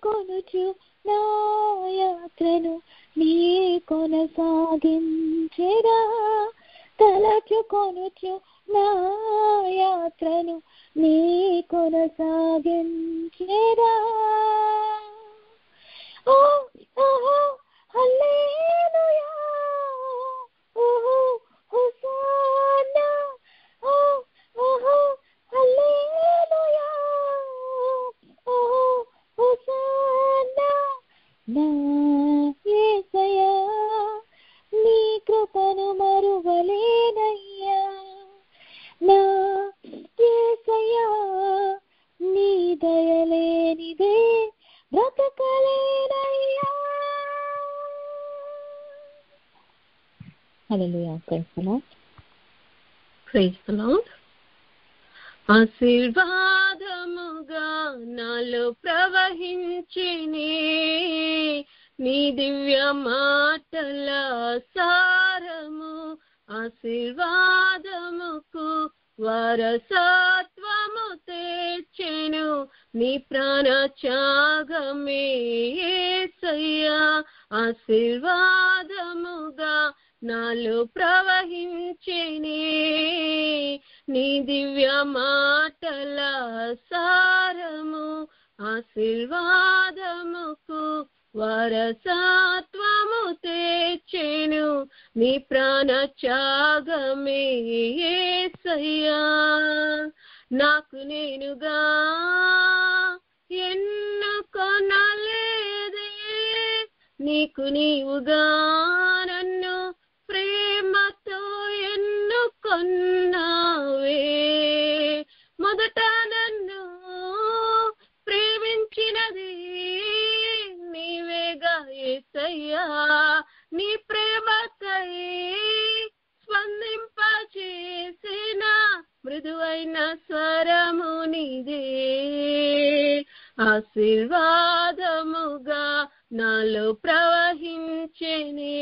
తలచుకొనుచు నా యాత్రను నీ కొనసాగించెదా, తలచుకొనుచు నా యాత్రను నీ కొనసాగించెదా. ఓ ఓహో హల్లెలూయా, ఓహో హోసన్నా, ఓ ఓహో హల్లెలూయా, ఓహో హోసన్నా. నా యేసయ్యా నీ కృపను మరువలేనయ్యా, నా యేసయ్యా నీ దయలేనిదే బ్రతకలేనయ్యా. Hallelujah. Praise the lord. Praise the lord. ఆశీర్వాదముగా నాలో ప్రవహించినే నీ దివ్య మాటల సారము, ఆశీర్వాదముకు వారసత్వము తెచ్చెను నీ ప్రాణ త్యాగమే యేసయ్యా. ఆశీర్వాదముగా నాలో ప్రవహించెనే నీ దివ్య మాటల సారము, ఆశీర్వాదముకు వారసత్వము తెచ్చెను నీ ప్రాణ త్యాగమే యేసయ్యా. నాకు నేనుగా ఎన్నుకొనలేదే, నీకు నీవుగా నన్ను ప్రేమతో ఎన్నుకొన్నావే. మొదట నన్ను ప్రేమించినది నీవేగా యేసయ్యా. నీ ప్రేమకై స్పందింపచేసిన మృదువైన స్వరము నీదే. ఆశీర్వాదముగా నాలో ప్రవహించెనే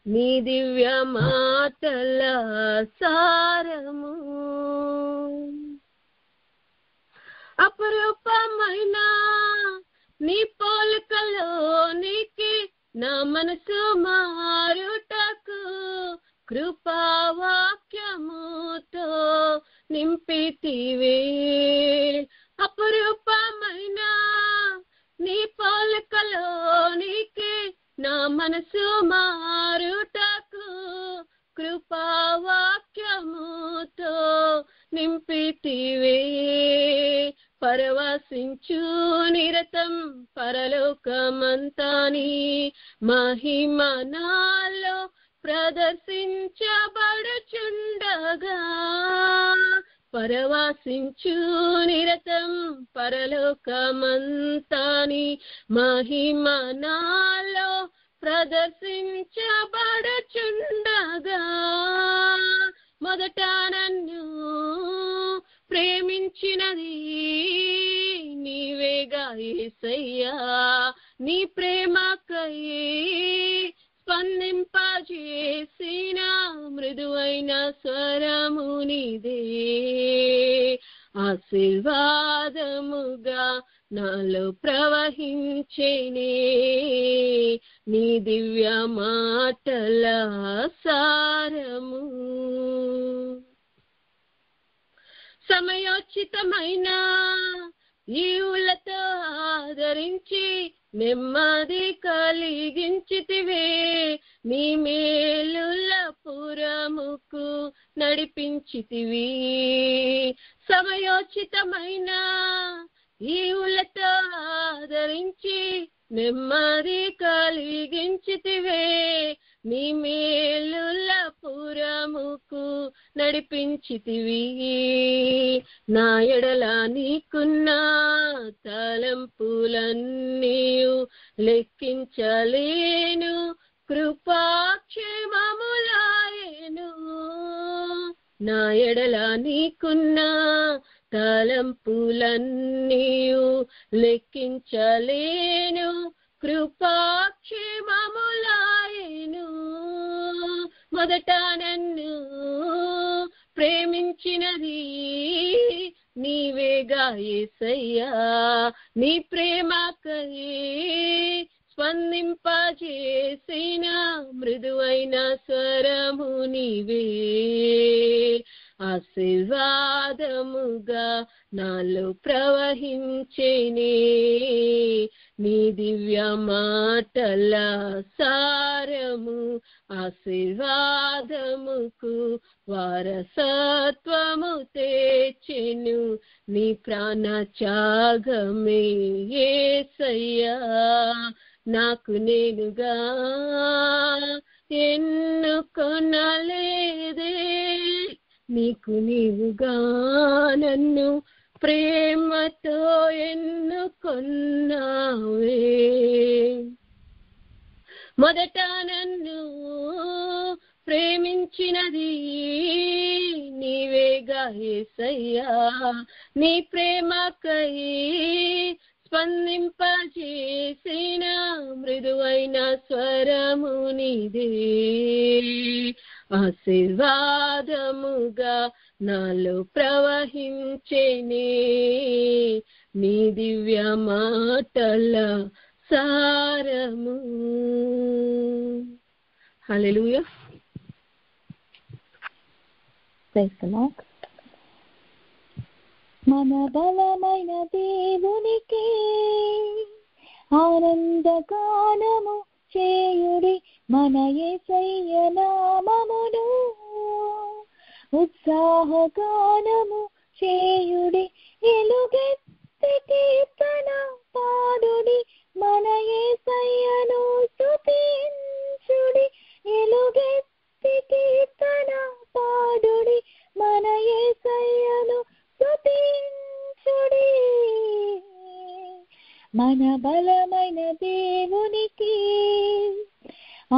నీ దివ్య మాటల సారము. అపరూపమైన నీ పోలికలోనికి నా మనసు మారుటకు కృపావాక్యముతో నింపితివే. అపరూపమైన నీ పోలికలోనికి నా మనసు మారుటకు కృపావాక్యముతో నింపితివే. పరవశించు నిరతం పరలోకమంతాని మహిమ నాలో ప్రదర్శించబడుచుండగా, పరవశించు నిరతం పరలోకమంతాని మహిమ నాలో ప్రదర్శించబడుచుండగా, మొదట నన్ను ప్రేమించినది నీవేగా యేసయ్యా. నీ ప్రేమకై స్పందింపజేసిన మృదువైన స్వరము నీదే. ఆశీర్వాదముగా నాలో ప్రవహించెనే నీ దివ్య మాటల సారము. సమయోచితమైన ఈవులతో ఆదరించి నెమ్మది కలిగించితివే. నీ మేలుల పురముకు నడిపించితివి. సమయోచితమైన ఈవులతో ఆదరించి నెమ్మది కలిగించితివే. నీ మేలుల పురముకు నడిపించితివి. నా ఎడల నీకున్న తలంపులన్నీయు లెక్కించలేను, కృపాక్షేమములాయెను. నా ఎడల నీకున్న తలంపులన్నీయు లెక్కించలేను, కృపాక్షేమములాయెను. మొదట నన్ను ప్రేమించినది నీవే నీవేగా యేసయ్యా, నీ ప్రేమకై స్పందింపజేసిన మృదువైన స్వరము నీవే. ఆశీర్వాదముగా నాలో ప్రవహించేనే నీ దివ్య మాటల సారము. ఆశీర్వాదముకు వారసత్వము తెచ్చెను నీ ప్రాణ త్యాగమే యేసయ్యా. నాకు నేనుగా ఎన్నుకొనలేదే, నీకు నీవుగా నన్ను ప్రేమతో ఎన్నుకొన్నావే. మొదట నన్ను ప్రేమించినది నీవేగా యేసయ్యా, నీ ప్రేమకై స్పందింపజేసిన మృదువైన స్వరము నీదే. ఆశీర్వాదముగా నాలో ప్రవహించేనే నీ దివ్య మాటల సారము. హల్లెలూయా. Praise the lord. మన బలమైన దేవునికి ఆనందగానము చేయుడి, మన యేసయ్య నామమును ఉత్సాహగానము చేయుడి, ఎలుగెత్తి కీర్తన పాడుడి, మన యేసయ్యను స్తుతించుడి. ఎలుగెత్తి కీర్తన పాడుడి, మన యేసయ్యను స్తుతించుడి. మన బలమైన దేవునికి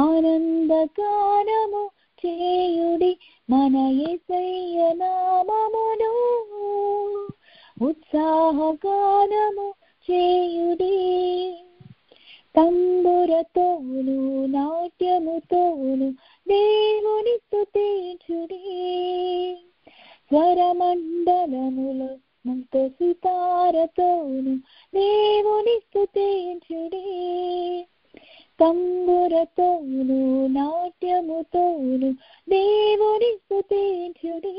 ఆనందగానము చేయుడి, మన యేసయ్య నామమును ఉత్సాహగానము చేయుడి. తంబురతోను నాట్యముతోను దేవుని స్తుతించుడి, స్వరమండలములో మంతో సితారతోను దేవుని స్తుతించుడి. తంబురతోను నాట్యముతోను దేవుని స్తుతించుడి,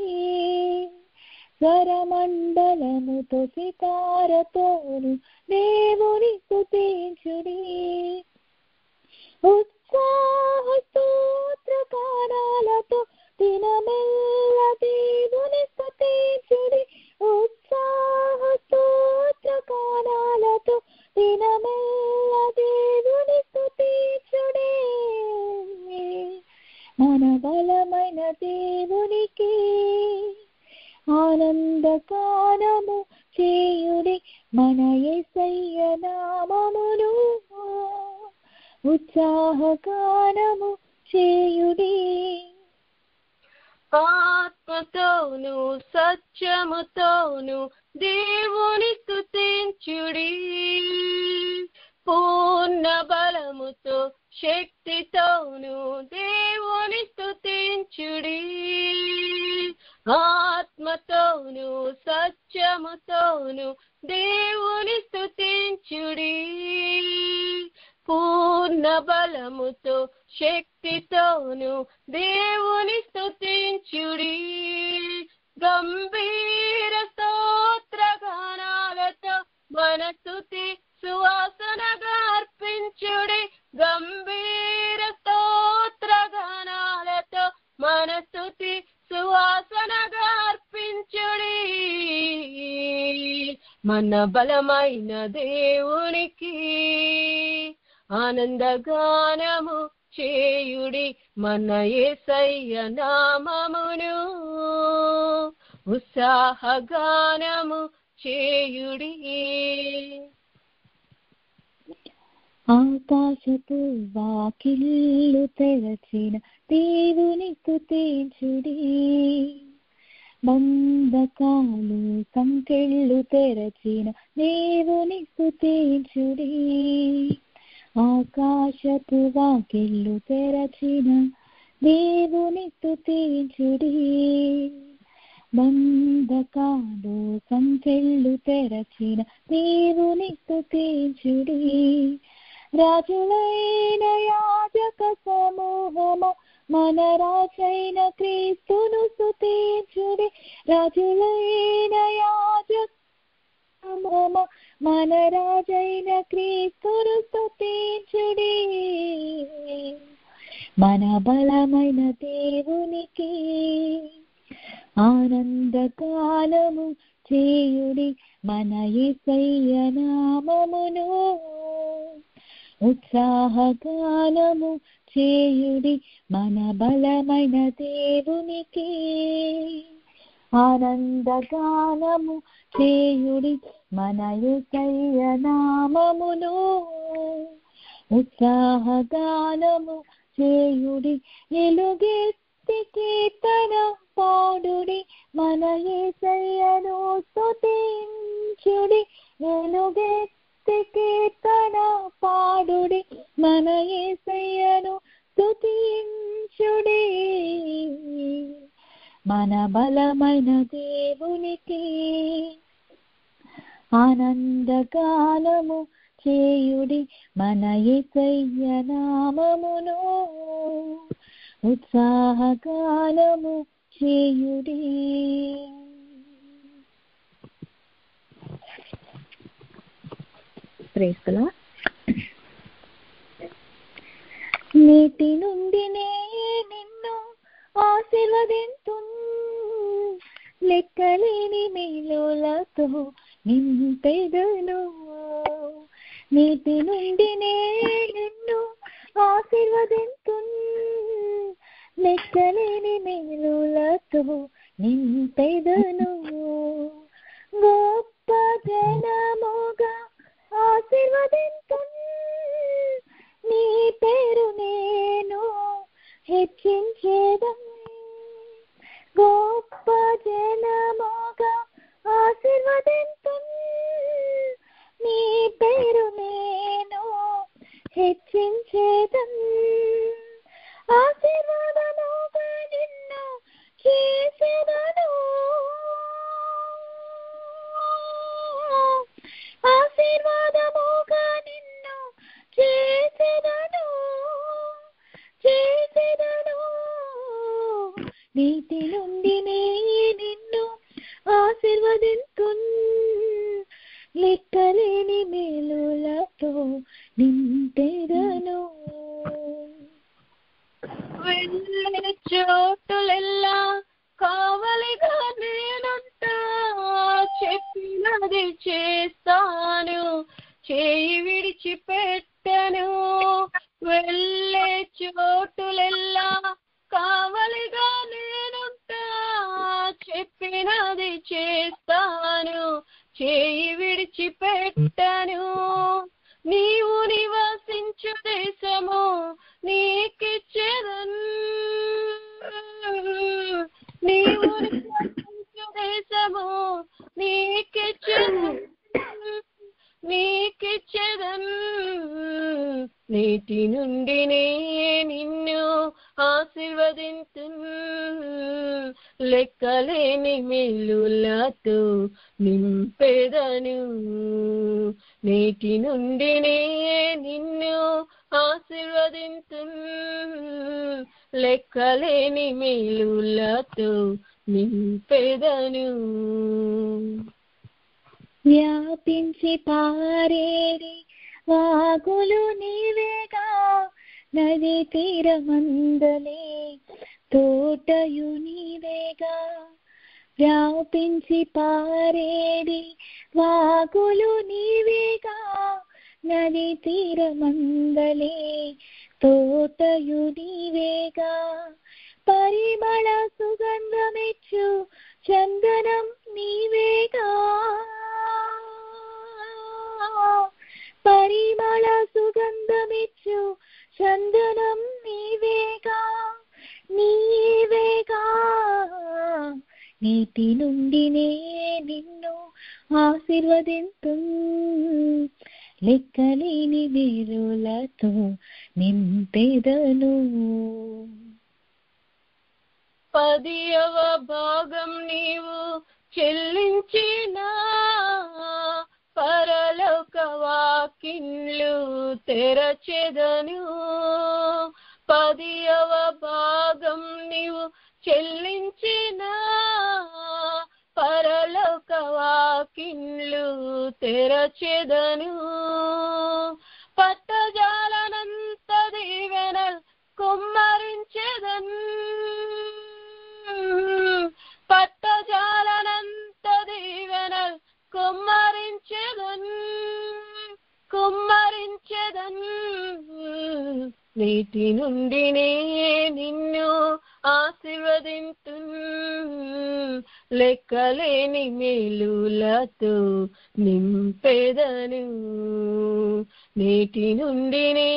స్వరమండలముతో సితారతోను దేవుని స్తుతించుడి. ఉత్సాహ స్తోత్ర గానాలతో దినమెల్ల దేవుని స్తుతించుడి. ఉత్సాహ స్తోత్ర గానాలతో దినమెల్ల దేవుని స్తుతించుడి. మన బలమైన దేవునికి ఆనందగానము చేయుడి, మన యేసయ్య నామమును ఉత్సాహగానము చేయుడి. ఆత్మతోను సత్యముతోను దేవుని స్తుతించుడి, పూర్ణ బలముతో శక్తితోను దేవుని స్తుతించుడి. ఆత్మతోను సత్యముతోను దేవుని స్తుతించుడి, పూర్ణ బలముతో శక్తితోను దేవుని స్తుతించుడి. గంభీర స్తోత్ర గానాలతో మన స్తుతి సువాసనగా అర్పించుడి. గంభీర స్తోత్ర గానాలతో మన స్తుతి సువాసనగా అర్పించుడి. మన బలమైన దేవునికి ఆనందగానము చేయుడి, మన యేసయ్య నామమును ఉత్సాహగానము చేయుడి. ఆకాశపు వాకిళ్ళు తెరచిన దేవుని స్తుతించుడి, బంధకాలు సంకెళ్ళు తెరచిన దేవుని స్తుతించుడి. ఆకాశపు వాకిళ్ళు తెరచిన దేవుని స్తుతించుడి, బంధకాలు సంకెళ్ళు తెరచిన దేవుని స్తుతించుడి. రాజులైన యాజక సమూహము మన రాజైన క్రీస్తును స్తుతించుడి. రాజులైన యాజక సమూహము మన రాజైన క్రీస్తును స్తుతించుడి. మన బలమైన దేవునికి ఆనందగానము చేయుడి. మన యేసయ్య నామమును ఉత్సాహగానము చేయుడి. మన బలమైన దేవునికి ఆనందగానము చేయుడి. మన యేసయ్య నామమును ఉత్సాహగానము చేయుడి. ఎలుగెత్తి కీర్తన పాడుడి. మన యేసయ్యను స్తుతించుడి. ఎలుగెత్తి కీర్తన పాడుడి. మన యేసయ్యను స్తుతించుడి. మన బలమైన దేవునికి ఆనందగానము చేయుడి. మన యేసయ్య నామమును ఉత్సాహగానము చేయుడి. Praise the lord. నేటి నుండి నిన్ను ఆశీర్వదింతున్, లెక్కలేని మేలులతో నింపెదను. నేటి నుండి నిన్ను ఆశీర్వదింతున్, లెక్కలేని మేలులతో నింపెదను. గొప్ప జనముగా ఆశీర్వదింతున్, నీ పేరు నేను హెచ్చించేదను. గొప్ప జనముగా ఆశీర్వదింతున్, నీ పేరు నేను హెచ్చించేదను. ఆశీర్వాదముగా నిన్ను చేసేదను. ఆశీర్వాదముగా నిన్ను చేసేదను. నీతి నుండి నిన్ను ఆశీర్వదింతున్, లెక్కలేని మేలులతో నింపెదను. వెళ్ళే చోటులెల్లా కావలిగా నేనుంటా, చెప్పినది చేస్తాను, చేయి విడిచిపెట్టను. వెళ్ళే చోటులెల్లా కావలిగా నేనుంటా, చెప్పినది చేస్తాను, చేయి విడిచిపెట్టను. నీవు నివసించు దేశము నీకిచ్చెదను. నీవు నివసించు దేశము నీకిచ్చెదను. నేటి నుండి నిన్ను ఆశీర్వదింతున్, లెక్కలేని మేలులతో నింపెదను. నేటి నుండి నిన్ను ఆశీర్వదింతున్, లెక్కలేని మేలులతో నింపెదను. వ్యాపించి పారేరి వాగులు నీవేగా, నది తీరమందలే తోటయు నీవేగా. వ్యాపించి పారేరి వాగులు నీవేగా, నది తీరమందలే తోటయు నీవేగా. పరిమళ సుగంధమిచ్చు చందనం నీవేగా. పరిమళ సుగంధమిచ్చు చందనం నీవేగా. నీవేగా. నీతి నుండి నిన్ను ఆశీర్వదింతున్, లెక్కలేని మేలులతో నింపెదను. 10వ భాగం నీవు చెల్లించినా పరలోక వాకిన్లు తెరచెదను. 10వ భాగం నీవు చెల్లించినా పరలోక వాకిన్లు తెరచెదను. పట్టజాలనంత దీవెనల్ కుమ్మరించెదన్, పట్టజాలనంత దీవెనల్ కుమ్మరించెదన్, కుమ్మరించెదన్. నీటి నుండినే నిన్ను ఆశీర్వదింతున్, లెక్కలేని మేలులతో నింపెదను. నీటి నుండినే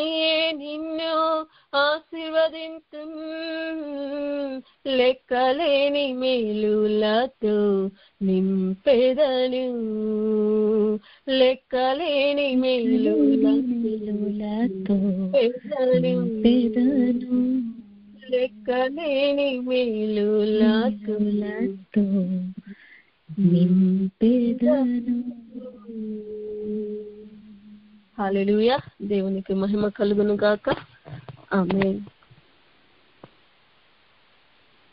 నిన్ను ఆశీర్వదింతున్, లెక్కలేని మేలులతో నింపెదను. లెక్కలేని మేలులతో నింపెదను. లెక్కలేని మేలులతో నింపెదను. హల్లెలూయా. దేవునికి మహిమ కలుగును గాక. ఆమేన్.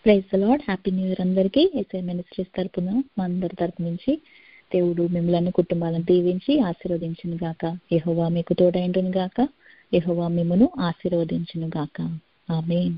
Praise the lord. Happy new year అందరికీ. ఎస్ఐ మినిస్ట్రీస్ తరపున మా అందరి తరపు నుంచి దేవుడు మిమ్మల్ని కుటుంబాలను దీవించి ఆశీర్వదించును గాక. యెహోవా మీకు తోడైండును గాక. యెహోవా మిమ్మును ఆశీర్వదించును గాక. ఆమేన్.